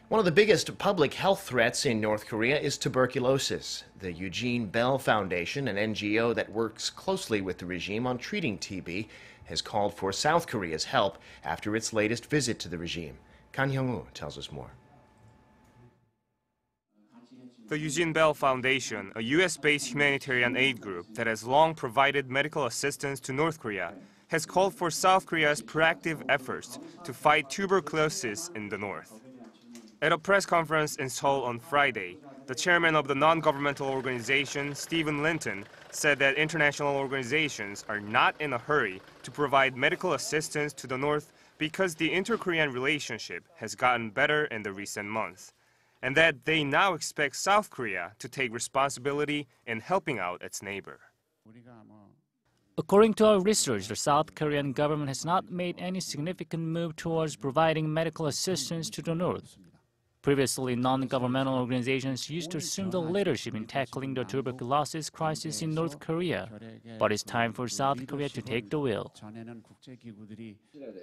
One of the biggest public health threats in North Korea is tuberculosis. The Eugene Bell Foundation, an NGO that works closely with the regime on treating TB, has called for South Korea's help after its latest visit to the regime. Hyeong-woo tells us more. The Eugene Bell Foundation, a U.S.-based humanitarian aid group that has long provided medical assistance to North Korea, has called for South Korea's proactive efforts to fight tuberculosis in the north. At a press conference in Seoul on Friday, the chairman of the non-governmental organization, Linton, said that international organizations are not in a hurry to provide medical assistance to the north because the inter-Korean relationship has gotten better in the recent months, and that they now expect South Korea to take responsibility in helping out its neighbor. According to our research, the South Korean government has not made any significant move towards providing medical assistance to the north. Previously, non-governmental organizations used to assume the leadership in tackling the tuberculosis crisis in North Korea, but it's time for South Korea to take the wheel.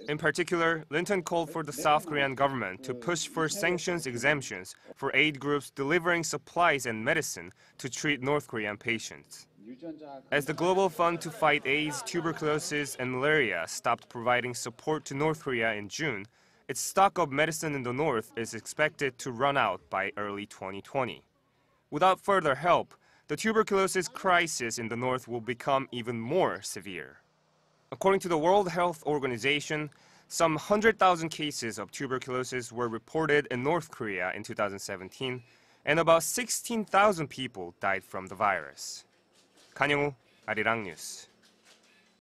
In particular, Linton called for the South Korean government to push for sanctions exemptions for aid groups delivering supplies and medicine to treat North Korean patients. As the Global Fund to Fight AIDS, Tuberculosis, and Malaria stopped providing support to North Korea in June, its stock of medicine in the north is expected to run out by early 2020. Without further help, the tuberculosis crisis in the north will become even more severe. According to the World Health Organization, some 100,000 cases of tuberculosis were reported in North Korea in 2017, and about 16,000 people died from the virus. Hyeong-woo, Arirang News.